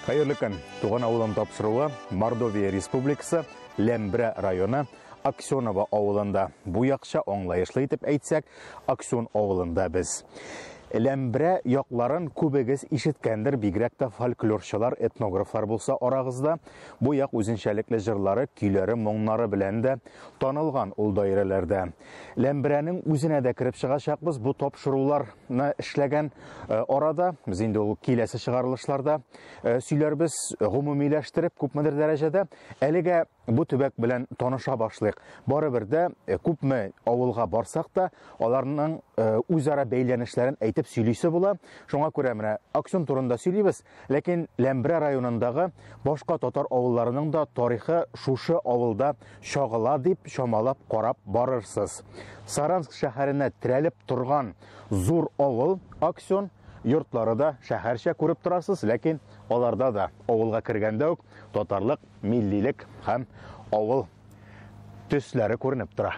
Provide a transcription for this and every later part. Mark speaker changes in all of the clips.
Speaker 1: Хайырлы көн. Туган авылын тапшыруы Мордовия Республикасы Лембре районы Аксенова авылында. Бу якша аңлайышлы итеп әйтсәк, Аксен авылында без. Лембре якларын күбегез ишеткәндер, бигрәк тә фольклорчылар, этнографлар булса арагызда. Бу як үзенчәлекле җырлары, көйләре, моңнары белән дә танылган ул даирәләрдә. Лембрәнең үзенә дә кирип чыгачакбыз. Бу тапшыруларны эшләгән арада, без инде ул киләсе чыгарылышларда сөйләрбез, гомумиләштереп күпмедер дәрәҗәдә. Әлегә бу төбәк белән таныша башлыйк. Барыбер дә күпме авылга барсак та, аларның үзара бәйләнешләрен әйтеп сөйлисе була. Шуңа күрә менә Аксен турында сөйлибез, ләкин Лембре районындагы башка татар авылларының да тарихы шушы авылда чагыла дип чамалап карап барырсыз. Саранск шәһәренә терәлеп торган зур авыл Аксен, йортлары да шәһәрчә күреп торасыз, ләкин аларда да авылга кергәндә үк татарлык, миллилек һәм авыл төсләре күренеп тора.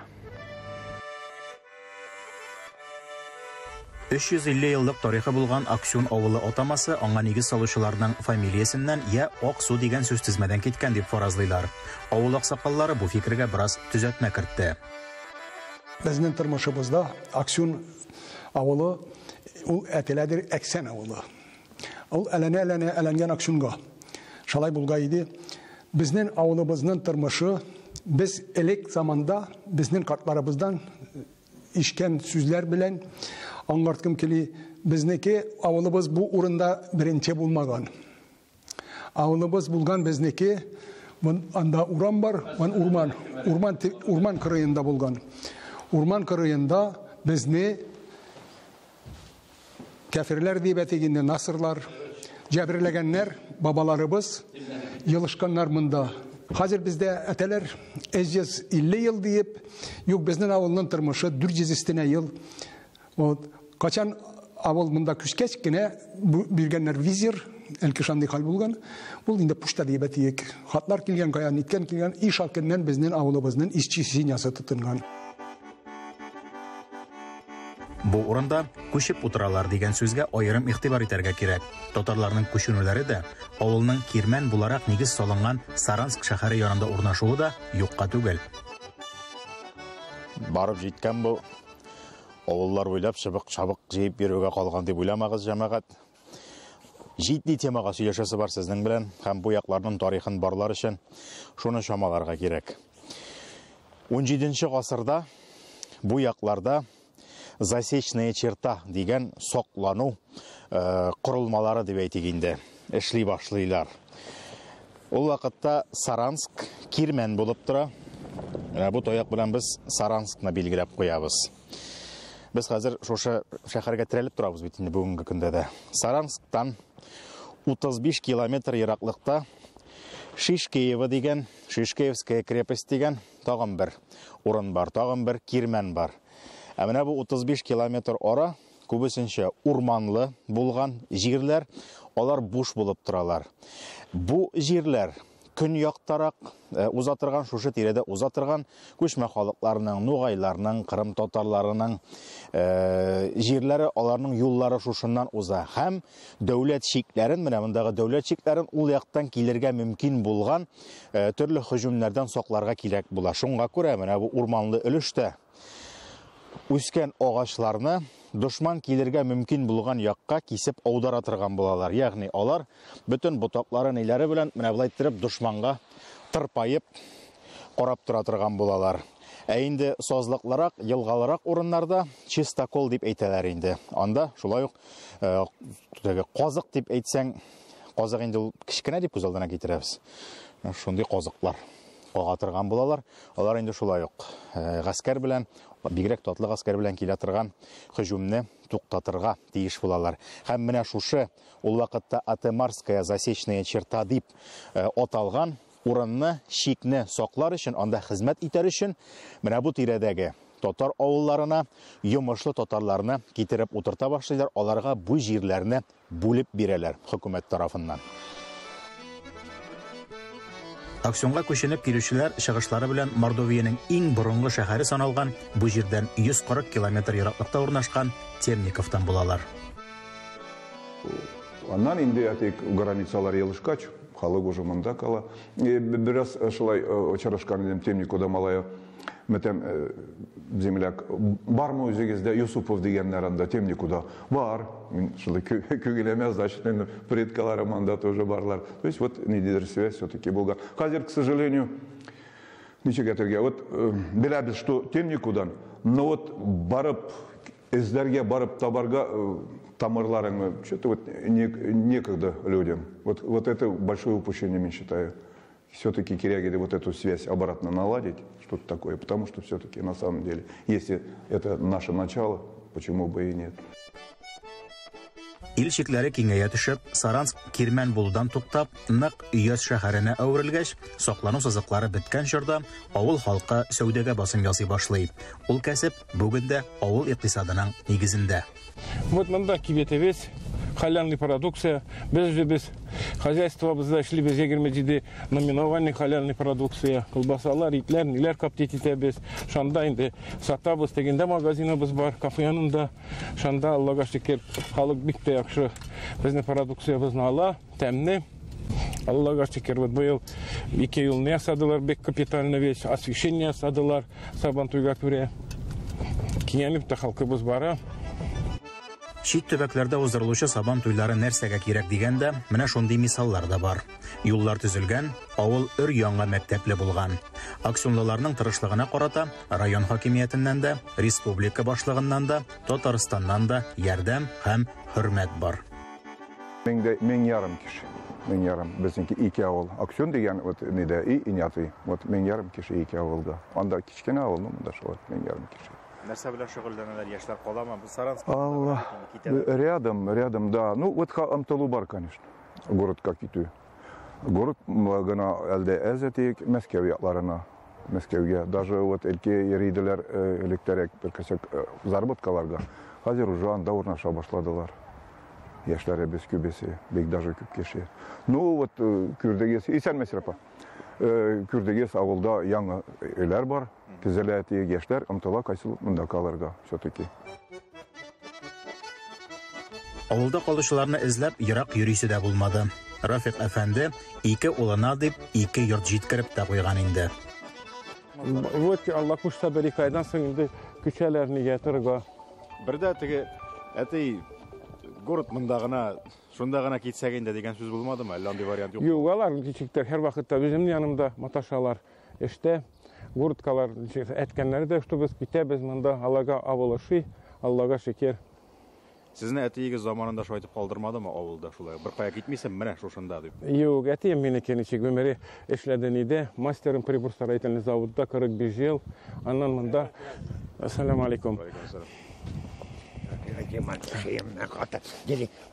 Speaker 1: 350 еллык тарихы булган Аксен авылы атамасы аңа нигез салучыларның фамилиясеннән я Аксу дигән сүз тизмәдән киткән дип фаразлыйлар. Авыл аксакаллары бу фикергә бераз төзәтмә кертте.
Speaker 2: Безнең тормышыбызда Аксен авылы ул әтеләдер Әксән авылы. Ул әләнгән Аксенга. Шалай булган иде. Безнең авылыбызның тормышы без элек заманда безнең картларыбыздан ишкән сүзләр белән аңларткым кили. Безнеке авылыбыз бу урында беренче булмаган. Авылыбыз булган безнеке анда урам бар, урман кырыенда булган. Урман кырыенда безне кәфирләр дип әйтгәндә насырлар, җәберләгәннәр, бабаларыбыз елышканнар монда. Хәзер бездә әтәләр 150 ел дип, юк безнең авылның тормышы 400 ел. Вот качан авыл монда күчкәч кенә биргәннәр визир, әлки шундый хәл булган. Ул инде пушта дип әйтик. Хатлар килгән, каян иткән килгән, иш алкыннан безнең авылыбызның ишчи синясы тотынган.
Speaker 3: Бу урында күчеп утыралар дигән сүзгә аерым игътибар итәргә кирәк. Татарларның күченүләре дә авылның кирмән буларак нигез салынган Саранск шәһәре янында урнашуы да юкка түгел.
Speaker 1: Барып җиткән бу авыллар буйлап чабык җыеп бирүгә калган дип уйламагыз, җәмәгать. Җитди темага сөйләшәсе бар сезнең белән һәм бу якларның тарихын барлар өчен шуны чамаларга кирәк. 17нче гасырда бу якларда засечная черта дигән соклану корылмалары дип әйтик инде эшли башлыйлар. Ул вакытта Саранск кирмән булып тора. Бу таяк белән без Саранскны билгеләп куябыз. Без хәзер шушы шәһәргә терәлеп торабыз бит инде бүгенге көндә дә. Сарансктан 35 километр ераклыкта Шишкеево дигән, Шишкеевская крепость дигән тагын бер урын бар, тагын бер кирмән бар. Ә менә бу 35 километр ара күбесенчә урманлы булган җирләр, алар буш булып торалар. Бу җирләр көньяктарак узатырган, шушы тирәдә узатырган күчмә халыкларның, нугайларның, Кырым татарларының җирләре, аларның юллары шушыннан уза. Һәм дәүләт шикләрен, менә мондагы дәүләт шикләрен ул яктан килергә мөмкин булган төрле һөҗүмнәрдән сакларга кирәк була. Шуңа күрә менә бу урманлы өлештә үскән агачларны дошман килергә мөмкин булган якка кисеп аудара торган булалар. Ягъни алар бөтен ботаклары ниләре белән менә булай итеп дошманга тырпайып карап тора торган булалар. Ә инде сазлыкларак, елгаларак урыннарда чистокол дип әйтәләр инде. Анда шулай ук казык дип әйтсәң, казык инде ул кичкенә дип күз алдына китерәбез. Шундый казыклар кага торган булалар. Алар инде шулай ук гаскәр белән, бигрәк татлы гаскәр белән килә торган һөҗүмне туктатырга тиеш булалар. Һәм менә шушы ул вакытта Атемарская засечная черта дип аталган урынны, шикне саклар өчен, анда хезмәт итәр өчен менә бу тирәдәге татар авылларына йомышлы татарларны китереп утырта башлыйлар, аларга бу җирләрне бүлеп бирәләр хөкүмәт тарафыннан.
Speaker 3: Аксенга күченеп килүчеләр чыгышлары белән Мордовияның иң борынгы шәһәре саналган бу җирдән 140 километр ераклыкта урнашкан Темниковтан булалар.
Speaker 4: Аннан инде атек границалар елышкач, халык уже мында кала. Biraz шулай очарашкан идем темникуда малая. Метем земляк бар мы үзегездә Юсупов дигәннәр анда темникуда бар. Мин шулай күгелемә, значит, предкаларым анда тоже барлар. То есть вот нидер связь все-таки булган. Хәзер, к сожалению, ничек әйтергә, вот беләбез, что темникудан, но вот барып эзләргә барып табарга тамырларың, что-то вот некогда людям. Вот это большое упущение, я считаю. Все-таки киряги вот эту связь обратно наладить, что-то такое, потому что все-таки на самом деле, если это наше начало, почему бы и нет.
Speaker 3: Ил шикләре киңәя төшеп, Саранск Кирмән булудан туктап, нык Өяз шәһәренә әверелгәч, саклану сызыклары беткән чорда авыл халкы сәүдәгә басым ясый башлый. Ул кәсеп бүгендә авыл икътисадының нигезендә.
Speaker 5: Вот монда кибетебез, халяльный продукция. Без хозяйства шли без егермедиде номинованный халяльный продукция. Колбасалар, итләр, ниләр каптет итәбез. Шанда инде сатабыз, тегендә магазиныбыз бар, кафе янында. Шанда Аллага шөкер, халык бик тә яхшы безнең продукциябызны ала, тәмле. Аллага шөкер, вот быел 2 елны ясадылар, бик капитальный вещь, освещение ясадылар Сабантуйга күрә. Киңәлеп тә халкыбыз бара.
Speaker 3: Шит төбәкләрдә уздырылучы сабан туйлары нәрсәгә кирәк дигәндә, менә шундый мисаллар да бар. Юллар төзелгән, авыл өр-яңа мәктәпле булган. Аксионлыларның тырышлыгына карата район хакимиятеннән дә, республика башлыгыннан да, Татарстаннан да ярдәм һәм хөрмәт бар.
Speaker 4: Мен ярым кеше. Мен ярым. Безнеке 2 авыл. Аксион дигән вот ниде и инятый. Вот мен ярым кеше 2 авылда. Анда кичкенә авыл, монда шулай мен ярым кеше.
Speaker 1: Нәрсә белән шөгыльләнәләр, яшьләр каламы? Бу Саранск.
Speaker 4: Алла. Рядом, да. Ну, вот ымтылу бар, конечно. Городка китү. Город гына әлдә әзәтик Мәскәү якларына. Мәскәүгә. Даже вот элке йөридиләр электрик бер кесәк заработкаларга. Хәзер уже анда урнаша башладылар. Яшьләребез күбесе, бик даже күп кеше. Ну, вот Күрдегес, Исән Мәсрапа. Күрдегес авылда яңа өйләр бар. Тезеләти яшьләр ымтыла кайсы монда калырга все-таки.
Speaker 3: Авылда калучыларны эзләп ерак йөрисе дә булмады. Рафик әфәнде 2 улына дип 2 йорт җиткереп тә куйган инде.
Speaker 5: Вот Алла кушса бер 2 айдан соң инде күчәләрне ятырга.
Speaker 1: Бердә теге әти город монда гына, шунда гына китсәк инде дигән сүз булмадымы? Әллә андый вариант юк?
Speaker 5: Юк, алар ничектер һәр вакытта безнең янымда маташалар. Эштә городкалар әйткәннәре дә, что без китәбез монда, Аллага авылышы, Аллага шөкер.
Speaker 1: Сезне әтиегез заманында шулай итеп калдырмадымы авылда шулай? Бер кая китмисем, менә шушында дип.
Speaker 5: Юк, әтием минеке ничек гомере эшләде иде, мастерым приборстроительный заводда 45 ел, аннан монда. Ассаламу алейкум.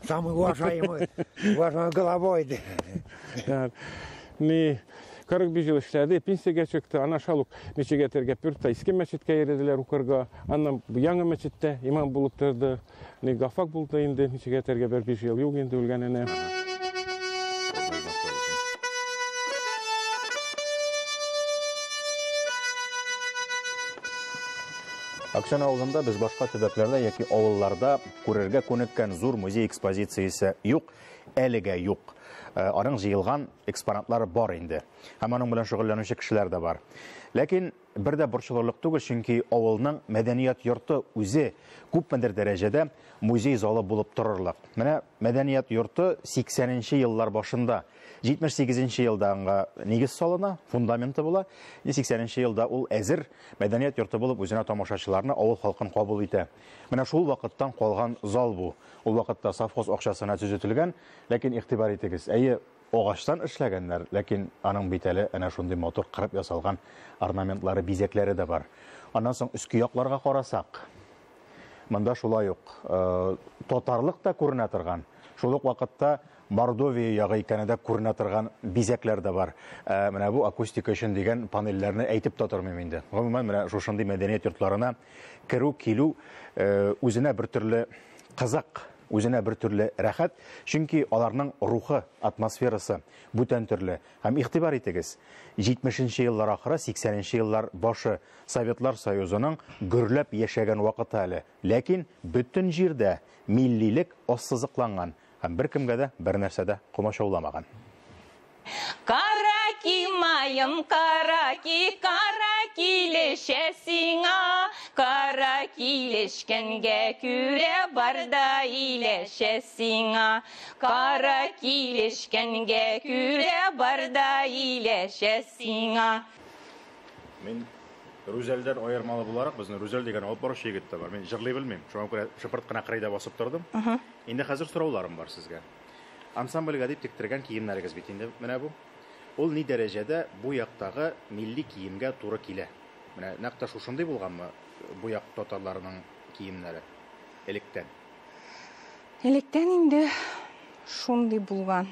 Speaker 6: Самый уважаемый головой.
Speaker 5: Не 45 жыл эшләде, пенсиягә чыкты, ана шалук ничегә тергә пүртә иске мәчеткә йөрделәр укырга, аннан яңа мәчеттә имам булып торды, не гафак булды инде, ничегә тергә 5 ел юк инде үлгәненә.
Speaker 1: Аксион авылында без башка төбәкләрдә яки авылларда күрергә күнеккән зур музей экспозициясе юк, әлегә юк. Аның җыелган экспонатлары бар инде. Һәм аның белән шөгыльләнүче кешеләр дә бар. Ләкин бер дә борчылырлык түгел, чөнки авылның мәдәният йорты үзе күпмедер дәрәҗәдә музей залы булып торырлык. Менә мәдәният йорты 80нче еллар башында 78нче елда аңа нигез салына, фундаменты була. 80нче елда ул әзер мәдәният йорты булып үзенә тамашачыларны, авыл халкын кабул итә. Менә шул вакыттан калган зал бу. Ул вакытта совхоз акчасына төзетелгән, ләкин игътибар итегез, әйе, агачтан эшләгәннәр, ләкин аның битәле әнә шундый мотор кырып ясалган орнаментлары, бизәкләре дә бар. Аннан соң өске якларга карасак, монда шулай ук тотарлык та күренә торган. Шул ук вакытта Мордовия ягы икәнендә күренә торган бизәкләр дә бар. Менә бу акустика өчен дигән панельләрне әйтеп тә тормыйм инде. Гомумән менә шушындый мәдәният йортларына керү, килү үзенә бер төрле кызык, үзенә бер төрле рәхәт, чөнки аларның рухы, атмосферасы бүтән төрле. Һәм игътибар итегез, 70нче еллар ахыры, 80нче еллар башы Советлар Союзының гөрләп яшәгән вакыты әле. Ләкин бүтән җирдә миллилек ассызыкланган. һәм беркемгә дә бер нәрсә дә комачауламаган.
Speaker 7: Караки майым, караки, каракилешә сиңа, каракилешкәнгә күрә барда иләшә сиңа, каракилешкәнгә күрә барда иләшә сиңа.
Speaker 1: Мин Рүзәлдән аермалы буларак, безнең Рүзәл дигән алып баручы егет та бар. Мин җырлый белмим. Шуңа күрә шыпырт кына кырыйда басып тордым. Инде хәзер сорауларым бар сезгә. Ансамбльгә дип тиктергән киемнәрегез бит инде менә бу. Ул ни дәрәҗәдә бу яктагы милли киемгә туры килә? Менә нәкъ шушындый булганмы бу як татарларының киемнәре электән?
Speaker 7: Электән инде шундый булган.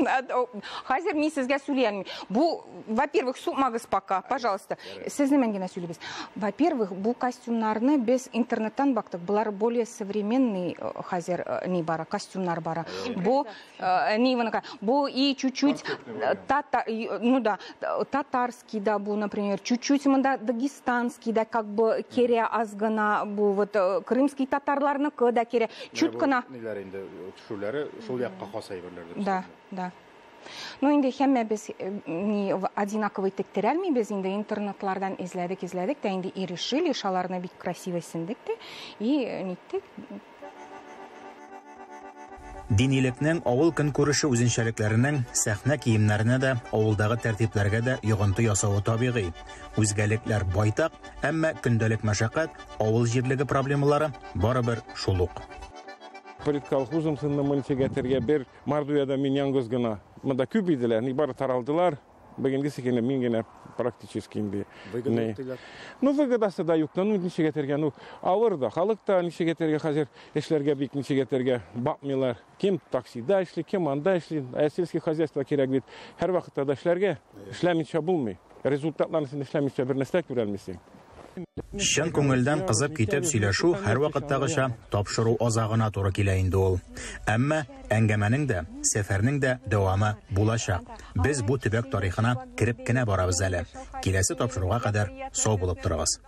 Speaker 7: Хәзер мин сезгә сөйләмим. Бу, во-первых, сукмагыз пока, пожалуйста. Сез немен генә сөйлибез. Во-первых, бу костюмнарны без интернеттан бактык. Булар более современный хәзер ни бара, костюмнар бара. Бу бу и чуть-чуть татарский да бу, например, чуть-чуть монда дагестанский да как бы кере азгына бу вот крымский татарларныкы да кере чуть кына.
Speaker 1: Ниләр инде шулары шул якка хас әйберләрдер.
Speaker 7: Да, да. Ну, инде һәммә без одинаковый тектерә алмыйбыз, инде интернетлардан изләдек, да инде и решили, шаларны бик красиво сендек те, и ниттек.
Speaker 3: Динилекнең авыл көнкүреше үзенчәлекләренең сәхнә киемнәренә дә, авылдагы тәртипләргә дә йогынты ясауы табигый. Үзгәлекләр байтак, әмма көндәлек мәшәкать, авыл җирлеге проблемалары барыбер шул ук.
Speaker 5: Перед колхозом сынны мөнсәгәтергә бер Мардуяда мин яңгыз гына. Монда күп иделәр, ни бары таралдылар. Бөгенге секенә мин генә практически инде. Ну, выгодасы да юк, ну ничегәтергә, ну авыр да, халык та ничегәтергә хәзер эшләргә бик ничегәтергә бакмыйлар. Кем таксида эшли, кем анда эшли, сельский хозяйство кирәк бит. Һәр вакытта да эшләргә, эшләмичә булмый. Результатларны син эшләмичә бер нәрсә күрә алмыйсың.
Speaker 3: Чын күңелдән кызып китеп сөйләшү һәр вакыттагыча тапшыру азагына туры килә инде ул. Әмма әңгәмәнең дә, сәфәрнең дә дәвамы булачак. Без бу төбәк тарихына кирип кенә барабыз әле. Киләсе тапшыруга кадәр сау булып торыгыз.